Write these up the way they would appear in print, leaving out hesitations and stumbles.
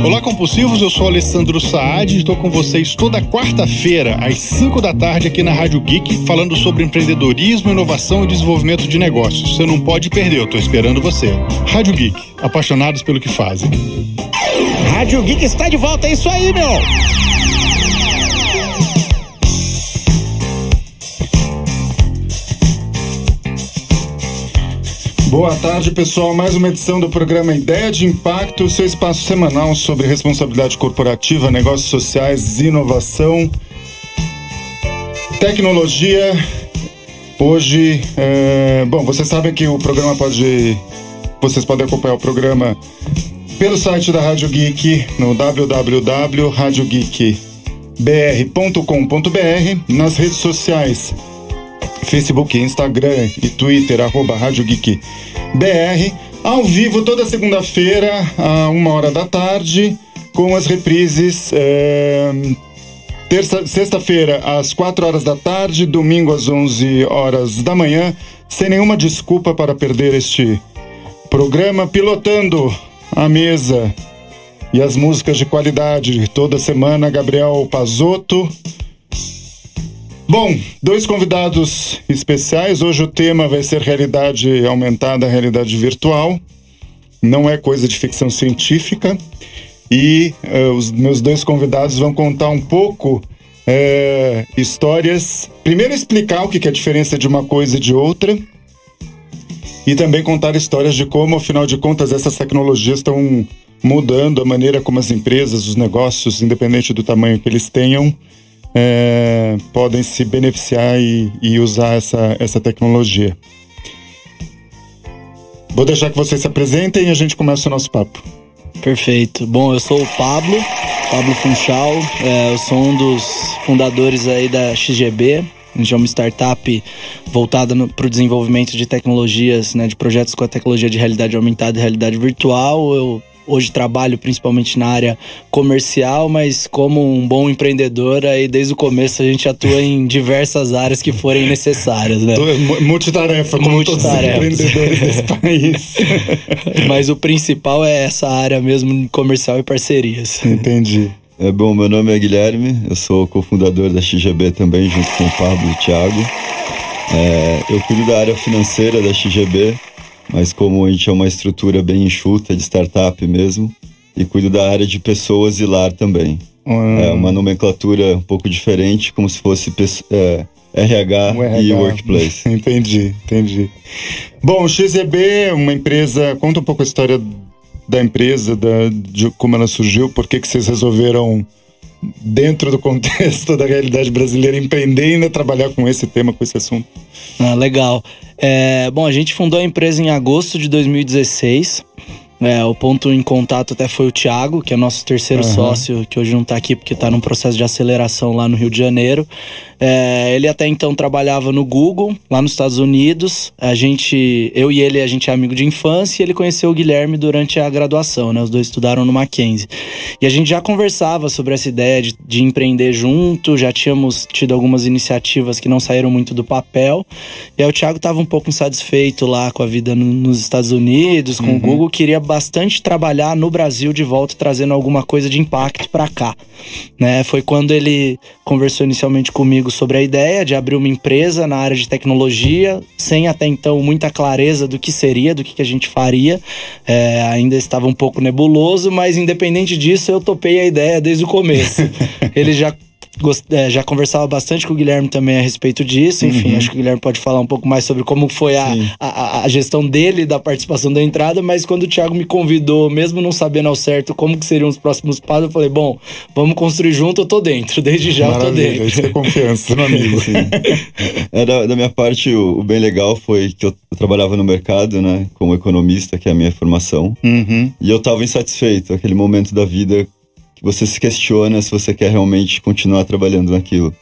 Olá, compulsivos, eu sou Alessandro Saad e estou com vocês toda quarta-feira, às 5 da tarde, aqui na Rádio Geek, falando sobre empreendedorismo, inovação e desenvolvimento de negócios. Você não pode perder, eu estou esperando você. Rádio Geek, apaixonados pelo que fazem. Rádio Geek está de volta, é isso aí, meu! Boa tarde, pessoal. Mais uma edição do programa Ideia de Impacto, seu espaço semanal sobre responsabilidade corporativa, negócios sociais, inovação, tecnologia. Hoje, vocês sabem que o programa vocês podem acompanhar o programa pelo site da Rádio Geek, no www.radiogeekbr.com.br, nas redes sociais, Facebook, Instagram e Twitter, @Rádio Geek BR, ao vivo toda segunda-feira, à 1h da tarde, com as reprises sexta-feira às 4h da tarde, domingo às 11h da manhã, sem nenhuma desculpa para perder este programa, pilotando a mesa e as músicas de qualidade toda semana, Gabriel Pazotto. Bom, 2 convidados especiais. Hoje o tema vai ser realidade aumentada, realidade virtual. Não é coisa de ficção científica. E os meus 2 convidados vão contar um pouco histórias. Primeiro explicar o que é a diferença de uma coisa e de outra. E também contar histórias de como, afinal de contas, essas tecnologias estão mudando a maneira como as empresas, os negócios, independente do tamanho que eles tenham, podem se beneficiar e usar essa tecnologia. Vou deixar que vocês se apresentem e a gente começa o nosso papo. Perfeito. Bom, eu sou o Pablo Funchal, eu sou um dos fundadores aí da XGB. A gente é uma startup voltada para o desenvolvimento de tecnologias, né, de projetos com a tecnologia de realidade aumentada e realidade virtual. Eu hoje trabalho principalmente na área comercial, mas como um bom empreendedor, aí desde o começo a gente atua em diversas áreas que forem necessárias, né? Multitarefa, como todos os empreendedores desse país. Mas o principal é essa área mesmo, comercial e parcerias. Entendi. Bom, meu nome é Guilherme, eu sou cofundador da XGB também, junto com o Pablo e o Thiago. Eu cuido da área financeira da XGB, mas como a gente é uma estrutura bem enxuta de startup mesmo, e cuido da área de pessoas e lar também. É uma nomenclatura um pouco diferente, como se fosse RH e Workplace. Entendi. Bom, XGB, uma empresa, conta um pouco a história da empresa, de como ela surgiu, por que vocês resolveram, dentro do contexto da realidade brasileira, empreender e ainda trabalhar com esse tema, com esse assunto. Legal. Bom, a gente fundou a empresa em agosto de 2016. O ponto em contato até foi o Thiago, que é nosso terceiro sócio, que hoje não está aqui porque está num processo de aceleração lá no Rio de Janeiro. Ele até então trabalhava no Google, lá nos Estados Unidos. Eu e ele, a gente é amigo de infância, e ele conheceu o Guilherme durante a graduação, né? Os dois estudaram no Mackenzie. E a gente já conversava sobre essa ideia de empreender junto, já tínhamos tido algumas iniciativas que não saíram muito do papel. E aí o Thiago estava um pouco insatisfeito lá com a vida nos Estados Unidos, com o Google, queria bastante trabalhar no Brasil de volta, trazendo alguma coisa de impacto para cá, né? Foi quando ele conversou inicialmente comigo sobre a ideia de abrir uma empresa na área de tecnologia, sem até então muita clareza do que seria, do que a gente faria. Ainda estava um pouco nebuloso, mas independente disso, eu topei a ideia desde o começo. Ele já conversava bastante com o Guilherme também a respeito disso. Enfim, acho que o Guilherme pode falar um pouco mais sobre como foi a gestão dele, da participação da entrada. Mas quando o Thiago me convidou, mesmo não sabendo ao certo como que seriam os próximos passos, eu falei, bom, vamos construir junto, eu tô dentro. Desde já eu tô dentro. Maravilha, ter confiança no amigo. Da minha parte, o bem legal foi que eu trabalhava no mercado, né, como economista, que é a minha formação. E eu tava insatisfeito, aquele momento da vida que você se questiona se você quer realmente continuar trabalhando naquilo.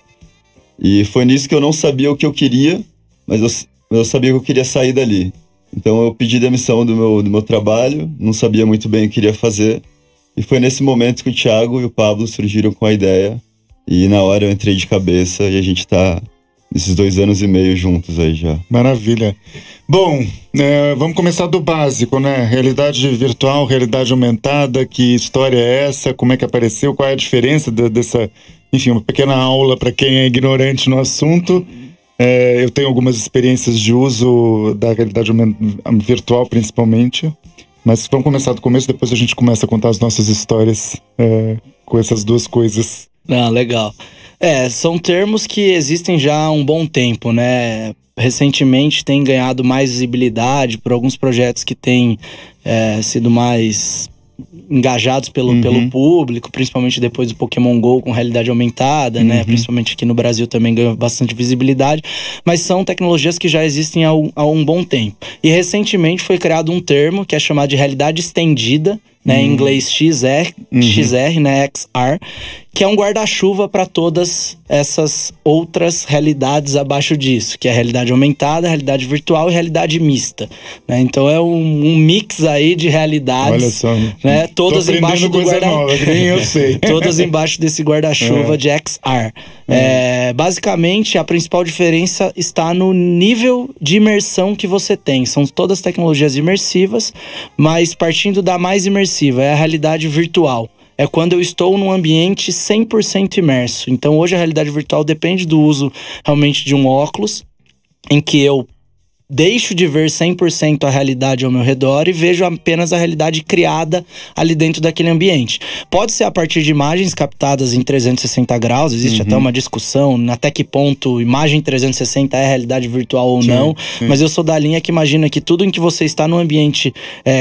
E foi nisso que eu não sabia o que eu queria, mas eu sabia que eu queria sair dali. Então eu pedi demissão do meu trabalho, não sabia muito bem o que queria fazer. E foi nesse momento que o Thiago e o Pablo surgiram com a ideia. E na hora eu entrei de cabeça e a gente tá nesses 2 anos e meio juntos aí já. Maravilha. Bom, vamos começar do básico, né? Realidade virtual, realidade aumentada, que história é essa? Como é que apareceu? Qual é a diferença dessa... Enfim, uma pequena aula para quem é ignorante no assunto. Eu tenho algumas experiências de uso da realidade virtual, principalmente. Mas vamos começar do começo, depois a gente começa a contar as nossas histórias com essas duas coisas. Legal. São termos que existem já há um bom tempo, né? Recentemente tem ganhado mais visibilidade por alguns projetos que têm sido mais engajados pelo público, principalmente depois do Pokémon GO com realidade aumentada, né? Principalmente aqui no Brasil também ganhou bastante visibilidade, mas são tecnologias que já existem há um bom tempo. E recentemente foi criado um termo que é chamado de realidade estendida, né? Em inglês XR, né? XR, que é um guarda-chuva para todas essas outras realidades abaixo disso, que é a realidade aumentada, a realidade virtual e realidade mista, né? Então é um mix aí de realidades. Olha só, né? Todas embaixo do guarda-chuva. Nem eu sei. Todas embaixo desse guarda-chuva de XR. Basicamente, a principal diferença está no nível de imersão que você tem. São todas tecnologias imersivas, mas partindo da mais imersiva, é a realidade virtual. É quando eu estou num ambiente 100% imerso. Então hoje a realidade virtual depende do uso realmente de um óculos, em que eu deixo de ver 100% a realidade ao meu redor e vejo apenas a realidade criada ali dentro daquele ambiente. Pode ser a partir de imagens captadas em 360 graus, existe até uma discussão até que ponto imagem 360 é realidade virtual ou não, mas eu sou da linha que imagina que tudo em que você está no ambiente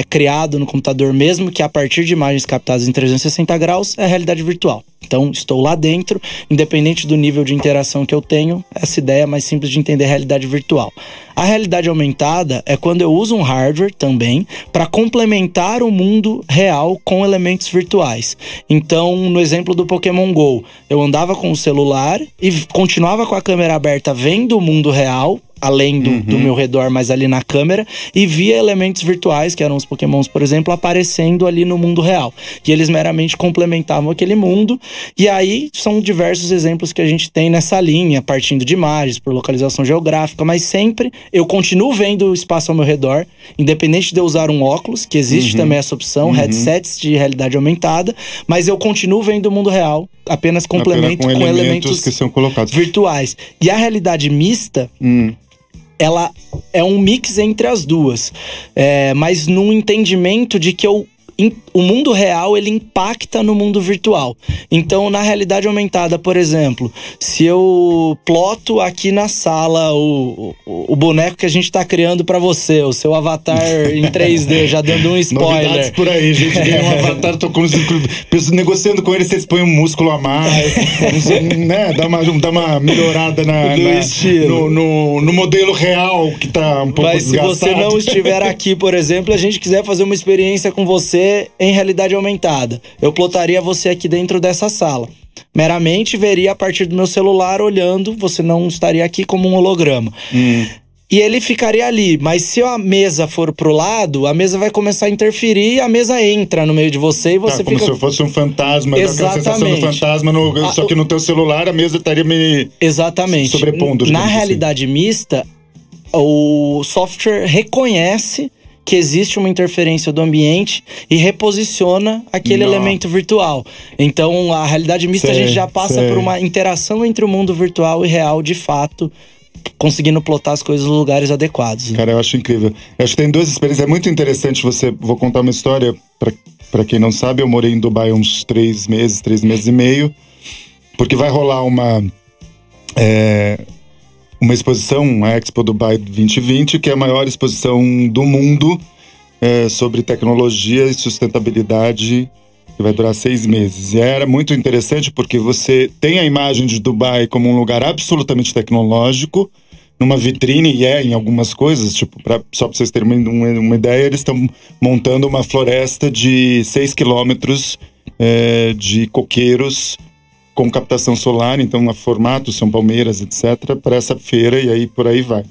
criado no computador, mesmo que a partir de imagens captadas em 360 graus, é realidade virtual. Então, estou lá dentro, independente do nível de interação que eu tenho, essa ideia é mais simples de entender a realidade virtual. A realidade aumentada é quando eu uso um hardware também para complementar o mundo real com elementos virtuais. Então, no exemplo do Pokémon GO, eu andava com o celular e continuava com a câmera aberta vendo o mundo real, além do meu redor, mas ali na câmera, e via elementos virtuais, que eram os Pokémons, por exemplo, aparecendo ali no mundo real. E eles meramente complementavam aquele mundo, e aí são diversos exemplos que a gente tem nessa linha, partindo de imagens, por localização geográfica, mas sempre eu continuo vendo o espaço ao meu redor, independente de eu usar um óculos, que existe também essa opção, headsets de realidade aumentada, mas eu continuo vendo o mundo real, apenas complemento com elementos que são colocados virtuais. E a realidade mista... ela é um mix entre as duas, mas num entendimento de que o mundo real, ele impacta no mundo virtual. Então, na realidade aumentada, por exemplo, se eu ploto aqui na sala o boneco que a gente tá criando pra você, o seu avatar em 3D, já dando um spoiler. Novidades por aí, gente. Ganha um avatar, tô negociando com ele, vocês põem um músculo a mais, né? Dá uma melhorada no modelo real, que tá um pouco desgastado. Mas se você não estiver aqui, por exemplo, a gente quiser fazer uma experiência com você em realidade aumentada, eu plotaria você aqui dentro dessa sala. Meramente veria a partir do meu celular olhando, você não estaria aqui como um holograma. E ele ficaria ali, mas se a mesa for pro lado, a mesa vai começar a interferir e a mesa entra no meio de você e você como fica... se fosse um fantasma, Exatamente. Aquela sensação do fantasma, só que no teu celular a mesa estaria me sobrepondo. Na realidade mista, o software reconhece que existe uma interferência do ambiente e reposiciona aquele elemento virtual. Então, a realidade mista, a gente já passa por uma interação entre o mundo virtual e real, de fato, conseguindo plotar as coisas nos lugares adequados. Cara, eu acho incrível. Eu acho que tem duas experiências. É muito interessante vou contar uma história. Pra quem não sabe, eu morei em Dubai uns 3 meses e meio, porque vai rolar uma exposição, a Expo Dubai 2020, que é a maior exposição do mundo sobre tecnologia e sustentabilidade, que vai durar 6 meses. E era muito interessante porque você tem a imagem de Dubai como um lugar absolutamente tecnológico, numa vitrine, e em algumas coisas, tipo, só para vocês terem uma ideia, eles estão montando uma floresta de 6 quilômetros de coqueiros com captação solar, então a formato São Palmeiras, etc., para essa feira, e aí por aí vai.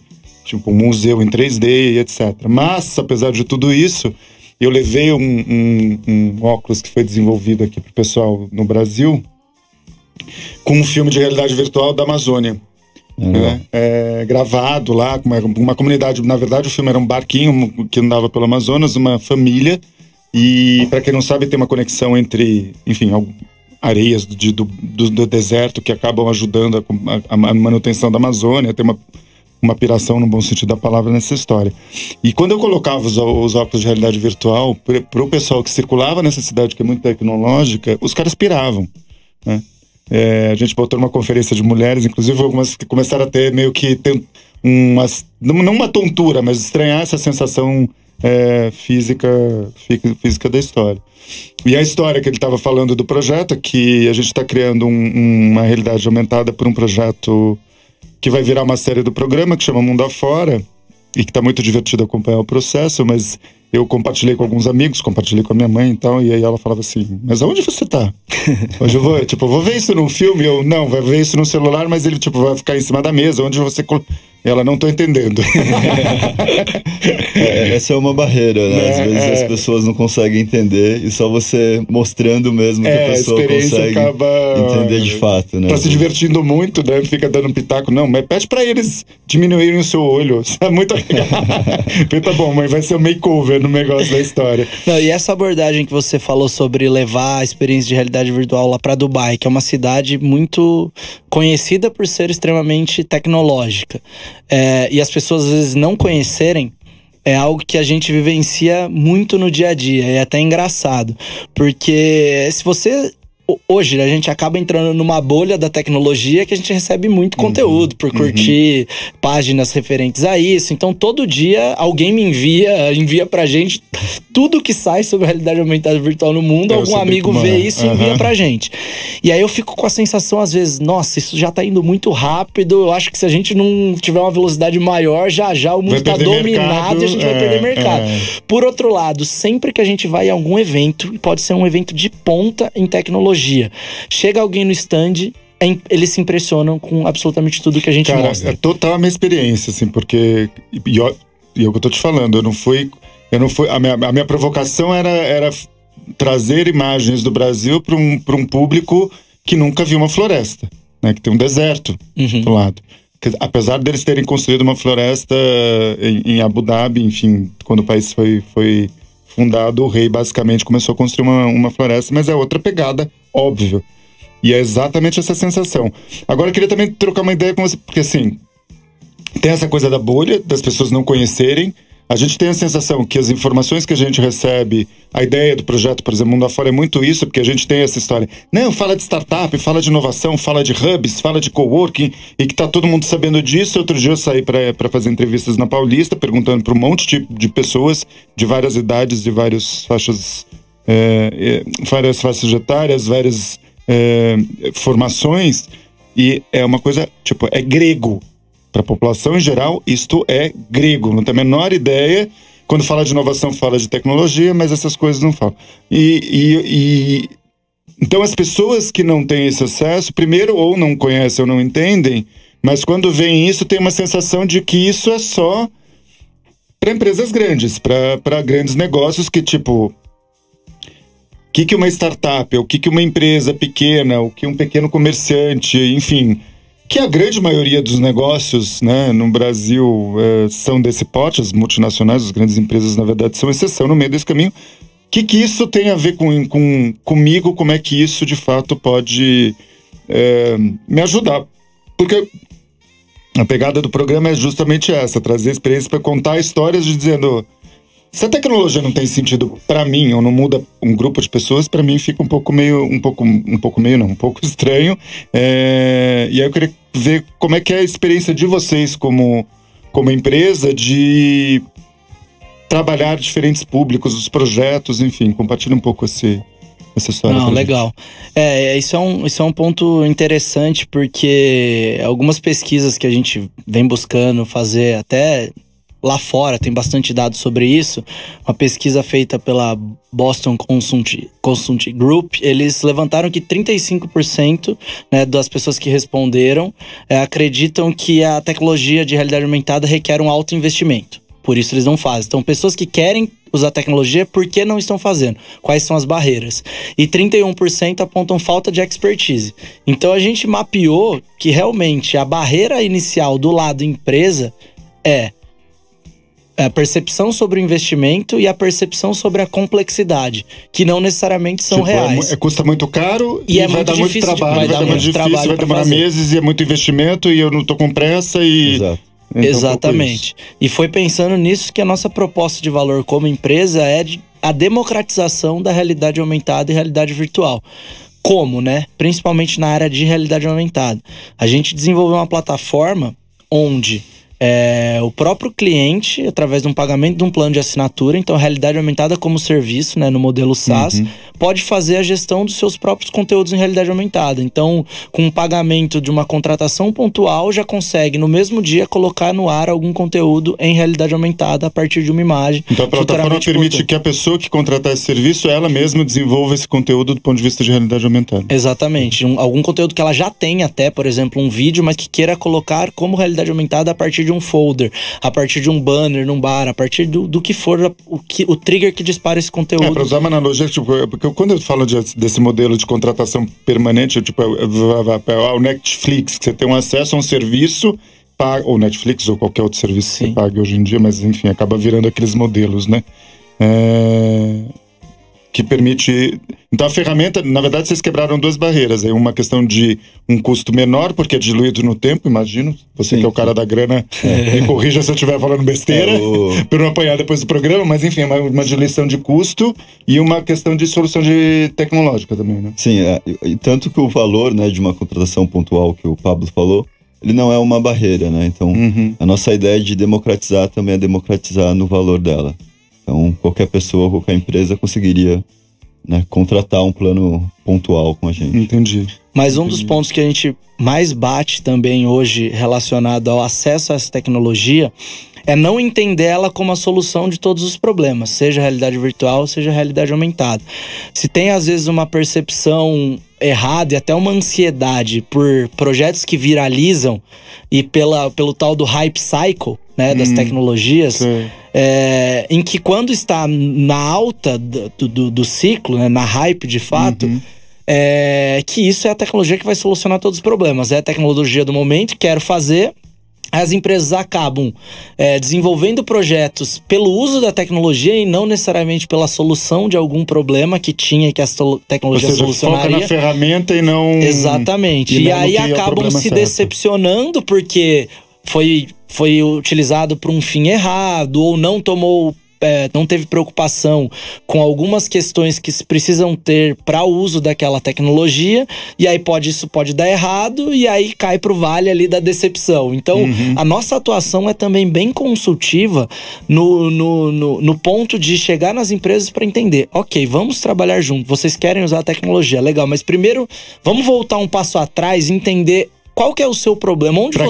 Tipo, um museu em 3D e etc. Mas, apesar de tudo isso, eu levei um óculos que foi desenvolvido aqui pro pessoal no Brasil, com um filme de realidade virtual da Amazônia. né? Gravado lá com uma comunidade. Na verdade, o filme era um barquinho que andava pelo Amazonas, uma família. E, para quem não sabe, tem uma conexão entre, enfim, areias do deserto que acabam ajudando a manutenção da Amazônia. Tem uma piração no bom sentido da palavra nessa história. E quando eu colocava os óculos de realidade virtual para o pessoal que circulava nessa cidade que é muito tecnológica, os caras piravam, né? A gente botou numa conferência de mulheres, inclusive algumas que começaram a ter meio que não uma tontura, mas estranhar essa sensação física da história. E a história que ele estava falando do projeto é que a gente está criando uma realidade aumentada por um projeto que vai virar uma série do programa que chama Mundo Afora e que tá muito divertido acompanhar o processo, mas eu compartilhei com alguns amigos, compartilhei com a minha mãe e tal, e aí ela falava assim, mas aonde você tá? Hoje eu vou ver isso num filme, não, vai ver isso no celular, mas ele vai ficar em cima da mesa, onde você... Ela, não tô entendendo. Essa é uma barreira, né? Às vezes as pessoas não conseguem entender e só você mostrando mesmo que a pessoa consegue entender de fato, né? Tá se divertindo muito, né? Fica dando pitaco. Não, mas pede pra eles diminuírem o seu olho. Isso é muito legal. Tá bom, mas vai ser um makeover no negócio da história. Não, e essa abordagem que você falou sobre levar a experiência de realidade virtual lá pra Dubai, que é uma cidade muito conhecida por ser extremamente tecnológica. E as pessoas às vezes não conhecerem, é algo que a gente vivencia muito no dia a dia. É até engraçado, porque se você... Hoje a gente acaba entrando numa bolha da tecnologia que a gente recebe muito conteúdo por curtir páginas referentes a isso. Então todo dia alguém me envia pra gente tudo que sai sobre a realidade aumentada virtual no mundo. Algum amigo vê isso e envia pra gente. E aí eu fico com a sensação às vezes, nossa, isso já tá indo muito rápido. Eu acho que se a gente não tiver uma velocidade maior, já o mundo tá dominado e a gente vai perder mercado. Por outro lado, sempre que a gente vai a algum evento, e pode ser um evento de ponta em tecnologia, chega alguém no stand, eles se impressionam com absolutamente tudo que a gente mostra. É total a minha experiência, assim, porque... E é o que eu tô te falando, eu não fui a minha provocação era trazer imagens do Brasil para um público que nunca viu uma floresta, né? Que tem um deserto do lado. Apesar deles terem construído uma floresta em Abu Dhabi, enfim, quando o país foi fundado, o rei basicamente começou a construir uma floresta, mas é outra pegada, óbvio. E é exatamente essa sensação. Agora eu queria também trocar uma ideia com você, porque assim, tem essa coisa da bolha, das pessoas não conhecerem. A gente tem a sensação que as informações que a gente recebe, a ideia do projeto, por exemplo, Mundo Afora é muito isso, porque a gente tem essa história. Não, fala de startup, fala de inovação, fala de hubs, fala de coworking, e que tá todo mundo sabendo disso. Outro dia eu saí para fazer entrevistas na Paulista, perguntando para um monte de pessoas de várias idades, de várias faixas etárias, várias formações, e é uma coisa, tipo, é grego. Para a população em geral, isto é grego. Não tem a menor ideia. Quando fala de inovação, fala de tecnologia, mas essas coisas não falam. Então, as pessoas que não têm esse acesso, primeiro, ou não conhecem ou não entendem, mas quando veem isso, tem uma sensação de que isso é só para empresas grandes, para grandes negócios que, tipo... O que uma startup, o que uma empresa pequena, o que um pequeno comerciante, enfim... Que a grande maioria dos negócios, né, no Brasil são desse porte, as multinacionais, as grandes empresas, na verdade, são exceção no meio desse caminho. O que isso tem a ver comigo? Como é que isso, de fato, pode me ajudar? Porque a pegada do programa é justamente essa, trazer experiência para contar histórias dizendo... Se a tecnologia não tem sentido para mim, ou não muda um grupo de pessoas, para mim fica um pouco estranho. E aí eu queria ver como é que é a experiência de vocês como empresa de trabalhar diferentes públicos, os projetos, enfim, compartilha um pouco essa história. Não, legal. Isso é um ponto interessante, porque algumas pesquisas que a gente vem buscando fazer até... Lá fora tem bastante dados sobre isso. Uma pesquisa feita pela Boston Consulting Group, eles levantaram que 35%, né, das pessoas que responderam acreditam que a tecnologia de realidade aumentada requer um alto investimento. por isso eles não fazem. Então, pessoas que querem usar tecnologia, por que não estão fazendo? Quais são as barreiras? E 31% apontam falta de expertise. Então, a gente mapeou que realmente a barreira inicial do lado empresa é a percepção sobre o investimento e a percepção sobre a complexidade, que não necessariamente são reais. Custa muito caro e vai dar muito trabalho, vai dar muito difícil, vai demorar meses e é muito investimento e eu não tô com pressa e... Exato. Então, exatamente. E foi pensando nisso que a nossa proposta de valor como empresa é a democratização da realidade aumentada e realidade virtual. Como, né? Principalmente na área de realidade aumentada. A gente desenvolveu uma plataforma onde o próprio cliente, através de um pagamento de um plano de assinatura, então realidade aumentada como serviço, né, no modelo SaaS, pode fazer a gestão dos seus próprios conteúdos em realidade aumentada. Então, com o pagamento de uma contratação pontual, já consegue no mesmo dia colocar no ar algum conteúdo em realidade aumentada a partir de uma imagem. Então a plataforma permite que a pessoa que contratar esse serviço, ela mesma desenvolva esse conteúdo do ponto de vista de realidade aumentada. Exatamente. Algum conteúdo que ela já tem até, por exemplo, um vídeo, mas que queira colocar como realidade aumentada a partir de um folder, a partir de um banner num bar, a partir do que for o trigger que dispara esse conteúdo. Para usar uma analogia, porque quando eu falo desse modelo de contratação permanente, tipo o Netflix, que você tem um acesso a um serviço, ou Netflix ou qualquer outro serviço que você pague hoje em dia, mas enfim, acaba virando aqueles modelos, né? Que permite... Então a ferramenta, na verdade, vocês quebraram duas barreiras. É uma questão de um custo menor, porque é diluído no tempo, imagino. Você que é o cara da grana, me corrija se eu estiver falando besteira, para não apanhar depois do programa, mas enfim, é uma diluição de custo e uma questão de solução tecnológica também, né? Sim, e tanto que o valor, né, de uma contratação pontual que o Pablo falou, ele não é uma barreira, né? Então, a nossa ideia de democratizar também é democratizar no valor dela. Então, qualquer pessoa, qualquer empresa conseguiria, né, contratar um plano pontual com a gente. Entendi. Mas um dos pontos que a gente mais bate também hoje relacionado ao acesso a essa tecnologia é não entender ela como a solução de todos os problemas, seja realidade virtual, seja realidade aumentada. Se tem às vezes uma percepção errada e até uma ansiedade por projetos que viralizam e pelo tal do hype cycle, né, das tecnologias, em que quando está na alta do ciclo, né, na hype de fato, que isso é a tecnologia que vai solucionar todos os problemas. É a tecnologia do momento, quero fazer. As empresas acabam desenvolvendo projetos pelo uso da tecnologia e não necessariamente pela solução de algum problema que tinha e que a tecnologia solucionaria. Foca na ferramenta e não... Exatamente. E aí acabam se decepcionando porque foi utilizado para um fim errado ou não teve preocupação com algumas questões que se precisam ter para o uso daquela tecnologia, e aí isso pode dar errado, e aí cai pro vale ali da decepção. Então, a nossa atuação é também bem consultiva no ponto de chegar nas empresas para entender, ok, vamos trabalhar junto, vocês querem usar a tecnologia, legal, mas primeiro vamos voltar um passo atrás e entender qual que é o seu problema, para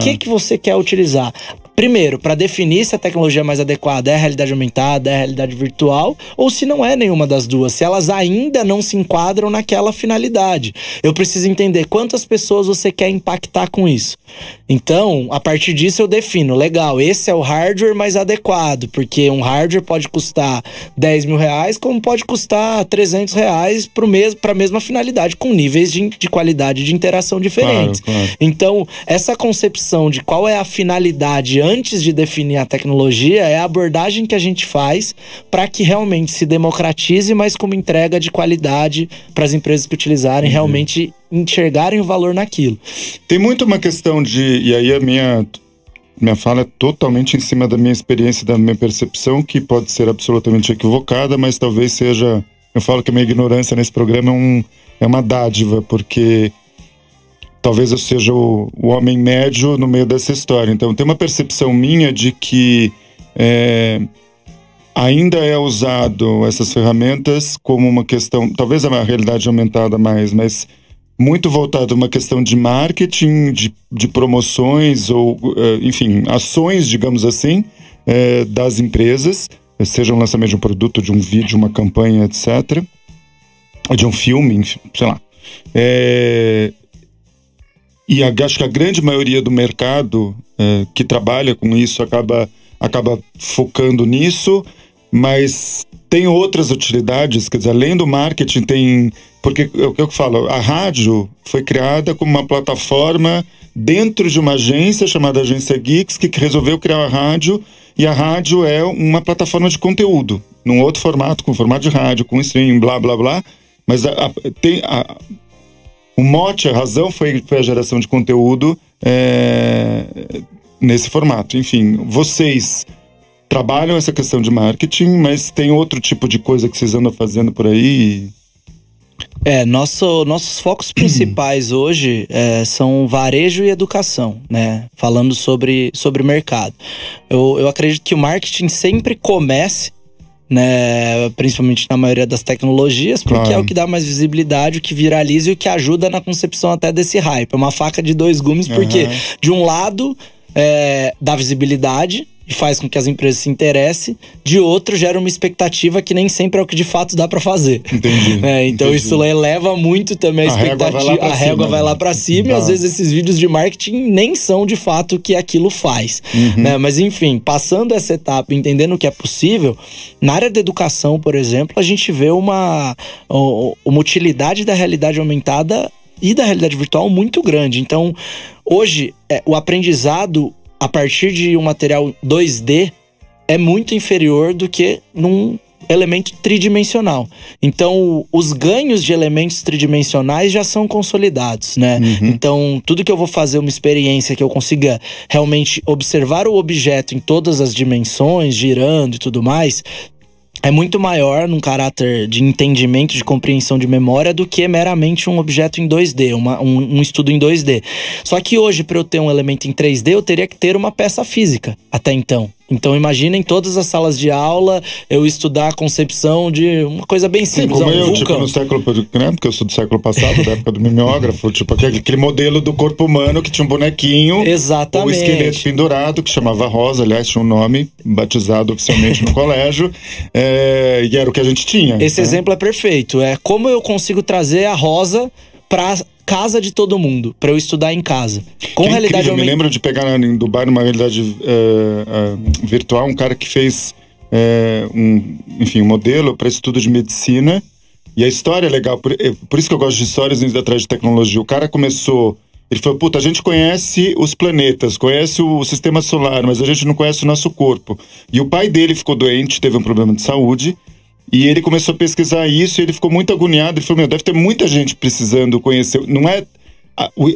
que você quer utilizar. Primeiro, para definir se a tecnologia mais adequada é a realidade aumentada, é a realidade virtual, ou se não é nenhuma das duas, se elas ainda não se enquadram naquela finalidade. Eu preciso entender quantas pessoas você quer impactar com isso. Então, a partir disso eu defino, legal, esse é o hardware mais adequado, porque um hardware pode custar 10 mil reais, como pode custar 300 reais para a mesma finalidade, com níveis de qualidade de interação diferentes. Claro. Então, essa concepção de qual é a finalidade antes de definir a tecnologia é a abordagem que a gente faz para que realmente se democratize, mas como entrega de qualidade para as empresas que utilizarem realmente enxergarem o valor naquilo. Tem muito uma questão e aí a minha fala é totalmente em cima da minha experiência, da minha percepção, que pode ser absolutamente equivocada, mas talvez seja... Eu falo que a minha ignorância nesse programa é uma dádiva, porque... Talvez eu seja o homem médio no meio dessa história. Então, tem uma percepção minha de que ainda é usado essas ferramentas como uma questão... Talvez a realidade aumentada mais, mas muito voltado a uma questão de marketing, de promoções ou, enfim, ações, digamos assim, das empresas, seja um lançamento de um produto, de um vídeo, uma campanha, etc. De um filme, enfim, sei lá. E acho que a grande maioria do mercado que trabalha com isso acaba acaba focando nisso, mas tem outras utilidades, quer dizer, além do marketing tem... Porque é o que eu falo, a rádio foi criada como uma plataforma dentro de uma agência chamada Agência Geeks, que resolveu criar a rádio, e a rádio é uma plataforma de conteúdo, num outro formato, com formato de rádio, com streaming, blá, blá, blá. Mas o mote, a razão foi a geração de conteúdo nesse formato. Enfim, vocês trabalham essa questão de marketing, mas tem outro tipo de coisa que vocês andam fazendo por aí? Nossos focos principais hoje são varejo e educação, né? Falando sobre mercado. Eu acredito que o marketing sempre comece, né, principalmente na maioria das tecnologias, porque Claro. é o que dá mais visibilidade, o que viraliza e o que ajuda na concepção até desse hype. É uma faca de dois gumes, porque de um lado dá visibilidade e faz com que as empresas se interessem, de outro gera uma expectativa que nem sempre é o que de fato dá pra fazer. Entendi. Então entendi. isso eleva muito também a expectativa. A régua vai lá pra cima, e às vezes esses vídeos de marketing nem são de fato o que aquilo faz. Né? Mas enfim, passando essa etapa, entendendo o que é possível, na área da educação, por exemplo, a gente vê uma utilidade da realidade aumentada e da realidade virtual muito grande. Então, hoje, o aprendizado a partir de um material 2D é muito inferior do que num elemento tridimensional. Então, os ganhos de elementos tridimensionais já são consolidados, né? Então, tudo que eu vou fazer uma experiência que eu consiga realmente observar o objeto em todas as dimensões, girando e tudo mais, é muito maior num caráter de entendimento, de compreensão de memória, do que meramente um objeto em 2D, um estudo em 2D. Só que hoje, para eu ter um elemento em 3D, eu teria que ter uma peça física, até então. Então imaginem todas as salas de aula, eu estudar a concepção de uma coisa bem simples. Como eu, tipo, no século, né, porque eu sou do século passado, da época do mimeógrafo, tipo aquele modelo do corpo humano que tinha um bonequinho, exatamente, ou esqueleto pendurado, que chamava Rosa, aliás, tinha um nome batizado oficialmente no colégio, e era o que a gente tinha. Esse exemplo é perfeito, é como eu consigo trazer a Rosa pra casa de todo mundo, pra eu estudar em casa. Com que realidade incrível, me lembro de pegar em Dubai, numa realidade virtual, um cara que fez um modelo para estudo de medicina. E a história é legal, por isso que eu gosto de histórias indo atrás de tecnologia. O cara começou, ele falou, puta, a gente conhece os planetas, conhece o sistema solar, mas a gente não conhece o nosso corpo. E o pai dele ficou doente, teve um problema de saúde, e ele começou a pesquisar isso, e ele ficou muito agoniado. Ele falou, deve ter muita gente precisando conhecer. Não é...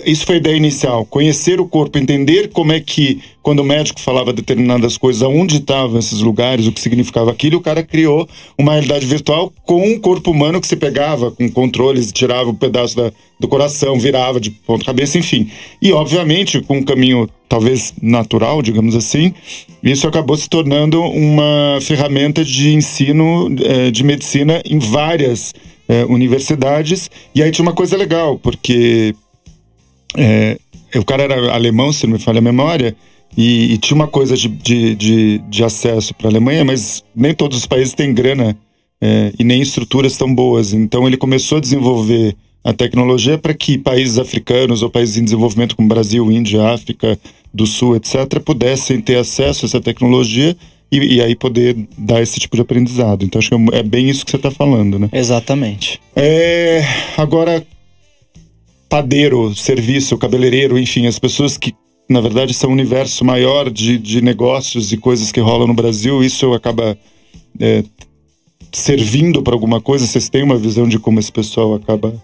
Isso foi a ideia inicial. Conhecer o corpo, entender como é que, quando o médico falava determinadas coisas, aonde estavam esses lugares, o que significava aquilo, o cara criou uma realidade virtual com um corpo humano que se pegava com controles, tirava um pedaço do coração, virava de ponta cabeça, enfim. E, obviamente, com um caminho talvez natural, digamos assim, isso acabou se tornando uma ferramenta de ensino de medicina em várias universidades. E aí tinha uma coisa legal, porque o cara era alemão, se não me falha a memória, e tinha uma coisa de acesso para a Alemanha, mas nem todos os países têm grana e nem estruturas tão boas. Então ele começou a desenvolver a tecnologia para que países africanos ou países em desenvolvimento como Brasil, Índia, África do Sul, etc., pudessem ter acesso a essa tecnologia e aí poder dar esse tipo de aprendizado. Então acho que é bem isso que você está falando, né? Exatamente. Agora, padeiro, serviço, cabeleireiro, enfim, as pessoas que, na verdade, são um universo maior de negócios e coisas que rolam no Brasil, isso acaba servindo para alguma coisa? Vocês têm uma visão de como esse pessoal acaba...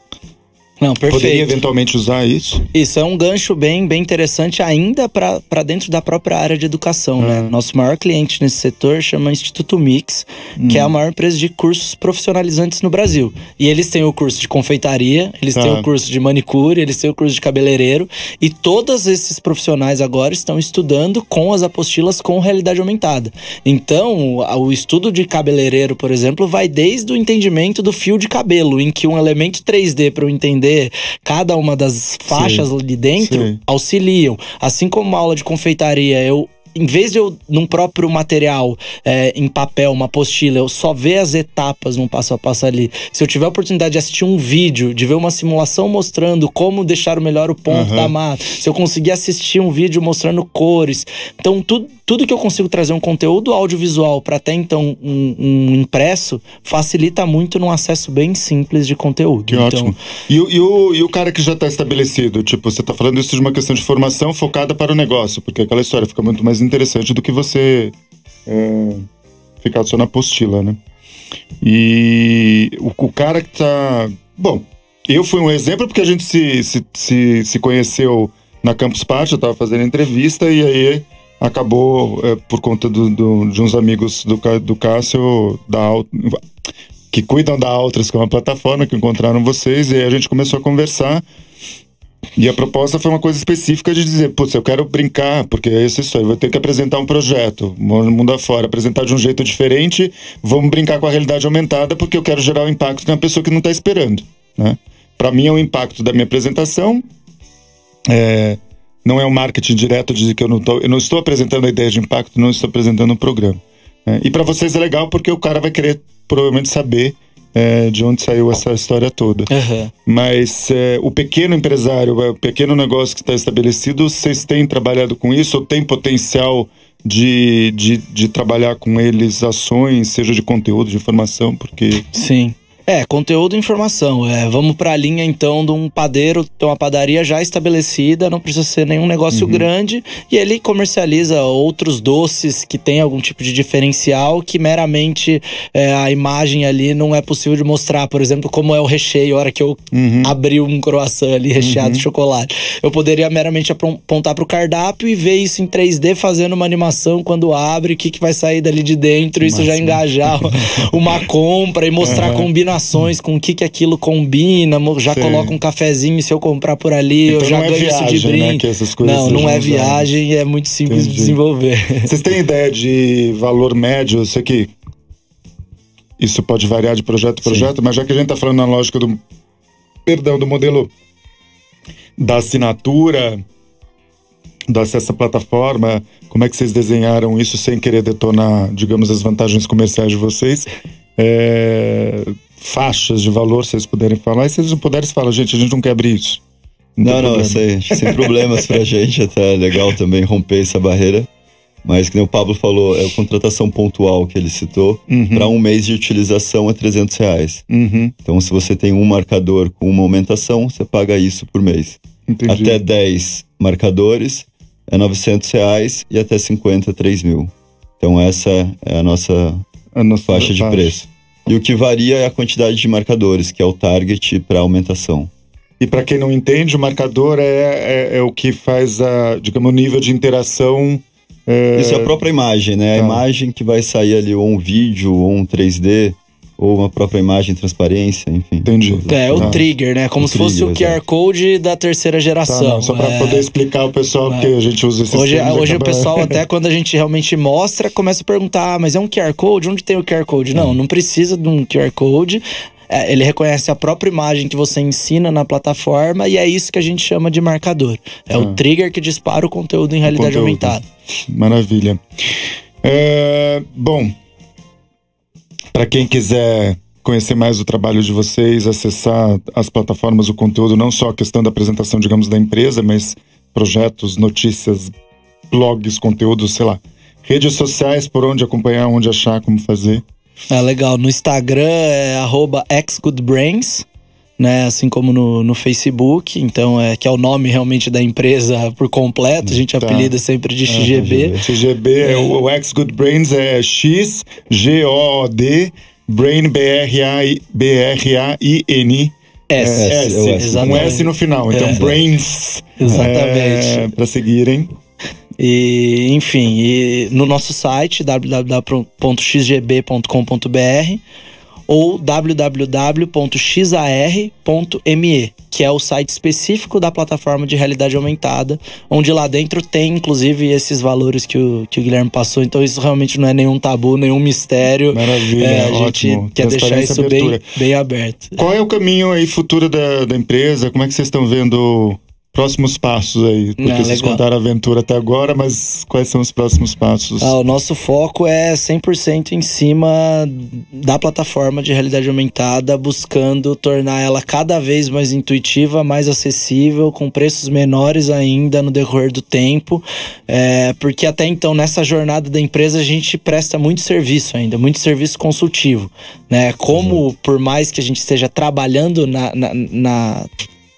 Não, perfeito. Poderia eventualmente usar isso? Isso é um gancho bem interessante ainda para dentro da própria área de educação, né? Nosso maior cliente nesse setor chama Instituto Mix, que é a maior empresa de cursos profissionalizantes no Brasil. E eles têm o curso de confeitaria, eles têm o curso de manicure, eles têm o curso de cabeleireiro. E todos esses profissionais agora estão estudando com as apostilas com realidade aumentada. Então, o estudo de cabeleireiro, por exemplo, vai desde o entendimento do fio de cabelo, em que um elemento 3D para eu entender cada uma das faixas ali dentro auxiliam. Assim como uma aula de confeitaria, eu em vez de eu, num próprio material, em papel, uma apostila, eu só ver as etapas num passo a passo ali. Se eu tiver a oportunidade de assistir um vídeo, de ver uma simulação mostrando como deixar melhor o ponto da mata, se eu conseguir assistir um vídeo mostrando cores, então tudo que eu consigo trazer um conteúdo audiovisual para até então um impresso, facilita muito num acesso bem simples de conteúdo. Que ótimo. E o cara que já está estabelecido, tipo, você está falando isso de uma questão de formação focada para o negócio, porque aquela história fica muito mais interessante do que você ficar só na apostila, né? E o cara que tá... Bom, eu fui um exemplo porque a gente se conheceu na Campus Party, eu estava fazendo entrevista e aí acabou, por conta de uns amigos do Cássio, que cuidam da Altras, que é uma plataforma que encontraram vocês, e aí a gente começou a conversar. E a proposta foi uma coisa específica de dizer, putz, eu quero brincar, porque é essa história, eu vou ter que apresentar um projeto, mundo afora, apresentar de um jeito diferente, vamos brincar com a realidade aumentada, porque eu quero gerar um impacto na pessoa que não está esperando, né? Para mim é um impacto da minha apresentação, não é um marketing direto de que eu não estou apresentando a ideia de impacto, não estou apresentando um programa. E para vocês é legal porque o cara vai querer provavelmente saber de onde saiu essa história toda. Mas o pequeno empresário, o pequeno negócio que está estabelecido, vocês têm trabalhado com isso ou tem potencial de trabalhar com eles ações, seja de conteúdo, de informação? Porque... Sim. Conteúdo e informação. Vamos pra linha, então, de um padeiro, de uma padaria já estabelecida, não precisa ser nenhum negócio grande, e ele comercializa outros doces que tem algum tipo de diferencial que meramente a imagem ali não é possível de mostrar. Por exemplo, como é o recheio, a hora que eu abri um croissant ali recheado de chocolate. Eu poderia meramente apontar pro cardápio e ver isso em 3D, fazendo uma animação quando abre, o que vai sair dali de dentro, isso já engajar uma compra e mostrar combinações com o que aquilo combina, já coloca um cafezinho, se eu comprar por ali, então eu já ganho isso de brinde. Né, que essas coisas não é viagem, é muito simples de desenvolver. Vocês têm ideia de valor médio? Eu sei que isso pode variar de projeto a projeto, mas já que a gente está falando na lógica do modelo da assinatura, do acesso à plataforma, como é que vocês desenharam isso sem querer detonar, digamos, as vantagens comerciais de vocês? Faixas de valor, se vocês puderem falar. E se vocês não puderem, falam, gente, a gente não quer abrir isso. Não, isso aí, sem problemas pra gente, até é legal também romper essa barreira. Mas, como o Pablo falou, é a contratação pontual que ele citou, para um mês de utilização é R$300. Então, se você tem um marcador com uma aumentação, você paga isso por mês. Entendi. Até 10 marcadores é R$900 e até 50, 3.000. Então, essa é a nossa faixa de preço. E o que varia é a quantidade de marcadores, que é o target para aumentação. E para quem não entende, o marcador é o que faz digamos, o nível de interação. Isso é a própria imagem, né? A imagem que vai sair ali, ou um vídeo, ou um 3D, ou uma própria imagem, transparência, enfim. Entendi. O trigger, né? Como se fosse o QR Code da terceira geração. Só para poder explicar ao pessoal, porque a gente usa esse Hoje o pessoal, até quando a gente realmente mostra, começa a perguntar, mas é um QR Code? Onde tem o QR Code? Não precisa de um QR Code. Ele reconhece a própria imagem que você ensina na plataforma e é isso que a gente chama de marcador. É o trigger que dispara o conteúdo em realidade aumentada. Maravilha. Bom, para quem quiser conhecer mais o trabalho de vocês, acessar as plataformas, o conteúdo, não só a questão da apresentação, digamos, da empresa, mas projetos, notícias, blogs, conteúdos, sei lá, redes sociais, por onde acompanhar, onde achar, como fazer. Legal. No Instagram é @xgoodbrains, né? Assim como no Facebook. Então, que é o nome realmente da empresa por completo. A gente apelida sempre de XGB. XGB, o XGoodbrains é XGOOD, Brain, B-R-A-I-N. S. Um S no final. Então, Brains. Exatamente. Para seguirem. E, enfim, no nosso site www.xgb.com.br ou www.xar.me, que é o site específico da plataforma de realidade aumentada, onde lá dentro tem, inclusive, esses valores que o Guilherme passou. Então isso realmente não é nenhum tabu, nenhum mistério. Maravilha, a gente quer deixar isso bem aberto. Qual é o caminho aí futuro da empresa? Como é que vocês estão vendo próximos passos aí? Porque vocês contaram a aventura até agora, mas quais são os próximos passos? O nosso foco é 100% em cima da plataforma de realidade aumentada, buscando tornar ela cada vez mais intuitiva, mais acessível, com preços menores ainda no decorrer do tempo. Porque até então, nessa jornada da empresa, a gente presta muito serviço ainda, muito serviço consultivo, né? Como, por mais que a gente esteja trabalhando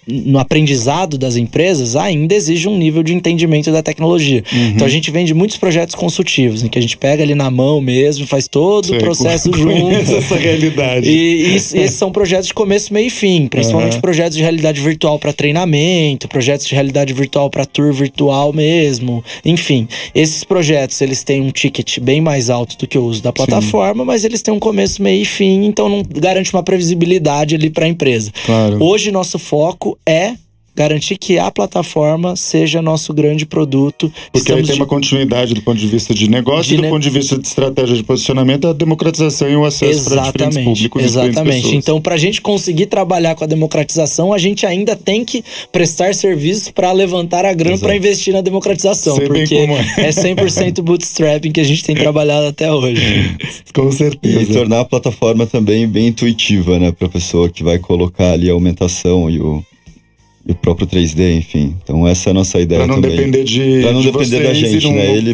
no aprendizado das empresas, ainda exige um nível de entendimento da tecnologia. Então a gente vende muitos projetos consultivos, em que a gente pega ali na mão mesmo, faz todo o processo junto. Essa realidade. E esses são projetos de começo, meio e fim, principalmente projetos de realidade virtual para treinamento, projetos de realidade virtual para tour virtual mesmo. Enfim, esses projetos, eles têm um ticket bem mais alto do que o uso da plataforma, mas eles têm um começo, meio e fim, então não garante uma previsibilidade ali para a empresa. Claro. Hoje, nosso foco é garantir que a plataforma seja nosso grande produto. Porque aí tem uma continuidade do ponto de vista de negócio e do ponto de vista de estratégia de posicionamento, a democratização e o acesso para diferentes públicos. Exatamente. Então, para a gente conseguir trabalhar com a democratização, a gente ainda tem que prestar serviços para levantar a grana para investir na democratização. Sei porque é 100% bootstrapping que a gente tem trabalhado até hoje. Com certeza. E tornar a plataforma também bem intuitiva, né? Para a pessoa que vai colocar ali a aumentação e o próprio 3D, enfim. Então essa é a nossa ideia também. Pra não depender da gente, né?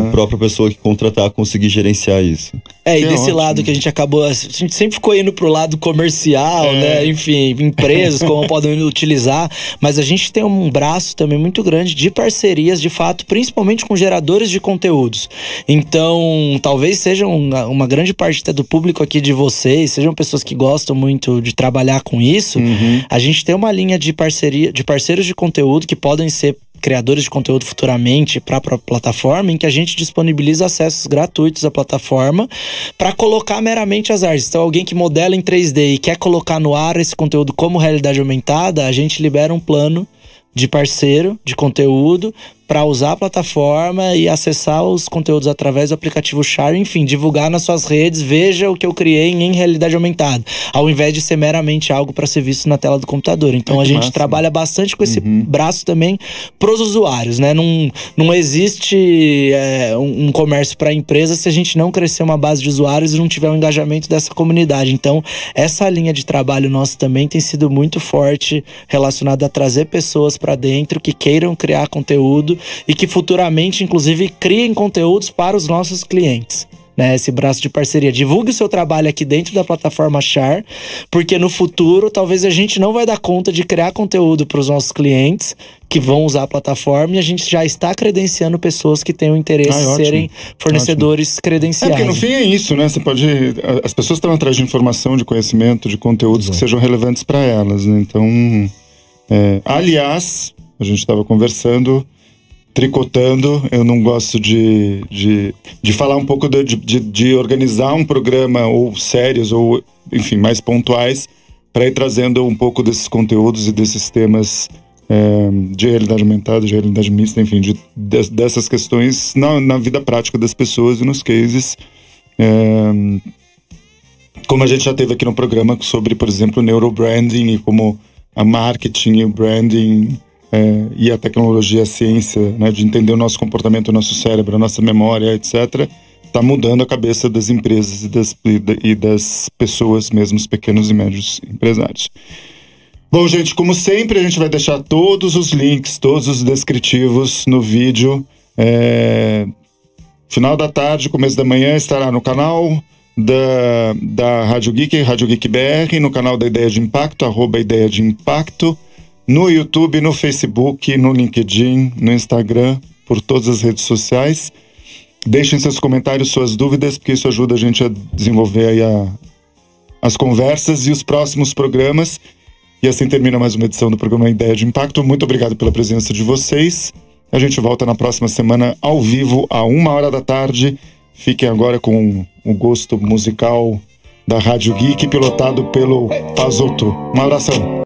A própria pessoa que contratar conseguir gerenciar isso. E desse lado que a gente acabou... A gente sempre ficou indo pro lado comercial, né? Enfim, empresas, como podem utilizar. Mas a gente tem um braço também muito grande de parcerias, de fato, principalmente com geradores de conteúdos. Então, talvez seja uma grande parte do público aqui de vocês, sejam pessoas que gostam muito de trabalhar com isso. A gente tem uma linha de parceiros de conteúdo que podem ser criadores de conteúdo futuramente para a plataforma, em que a gente disponibiliza acessos gratuitos à plataforma para colocar meramente as artes. Então, alguém que modela em 3D e quer colocar no ar esse conteúdo como realidade aumentada, a gente libera um plano de parceiro de conteúdo para usar a plataforma e acessar os conteúdos através do aplicativo Share, enfim, divulgar nas suas redes, veja o que eu criei em realidade aumentada, ao invés de ser meramente algo para ser visto na tela do computador. Então a gente trabalha bastante com esse braço também pros usuários, né? Não existe um comércio para empresa se a gente não crescer uma base de usuários e não tiver um engajamento dessa comunidade. Então essa linha de trabalho nossa também tem sido muito forte, relacionada a trazer pessoas para dentro que queiram criar conteúdo e que futuramente, inclusive, criem conteúdos para os nossos clientes, né? Esse braço de parceria. Divulgue o seu trabalho aqui dentro da plataforma Share, porque no futuro, talvez a gente não vai dar conta de criar conteúdo para os nossos clientes que vão usar a plataforma, e a gente já está credenciando pessoas que tenham interesse em serem fornecedores credenciados. Porque no fim é isso, né? As pessoas estão atrás de informação, de conhecimento, de conteúdos que sejam relevantes para elas, né? Então, aliás, a gente estava conversando, tricotando, eu não gosto de falar um pouco de organizar um programa, ou séries, ou enfim, mais pontuais, para ir trazendo um pouco desses conteúdos e desses temas de realidade aumentada, de realidade mista, enfim, dessas questões na vida prática das pessoas e nos cases. Como a gente já teve aqui no programa sobre, por exemplo, neurobranding e como a marketing e o branding e a tecnologia, a ciência, né, de entender o nosso comportamento, o nosso cérebro, a nossa memória, etc., está mudando a cabeça das empresas e das pessoas mesmo, os pequenos e médios empresários. Bom, gente, como sempre, a gente vai deixar todos os links, todos os descritivos no vídeo. Final da tarde, começo da manhã, estará no canal da Rádio Geek, Rádio Geek BR, no canal da Ideia de Impacto, @Ideia de Impacto, no YouTube, no Facebook, no LinkedIn, no Instagram, por todas as redes sociais. Deixem seus comentários, suas dúvidas, porque isso ajuda a gente a desenvolver aí as conversas e os próximos programas. E assim termina mais uma edição do programa Ideia de Impacto. Muito obrigado pela presença de vocês. A gente volta na próxima semana ao vivo, à 1h da tarde. Fiquem agora com o gosto musical da Rádio Geek, pilotado pelo Pazoto. Um abração.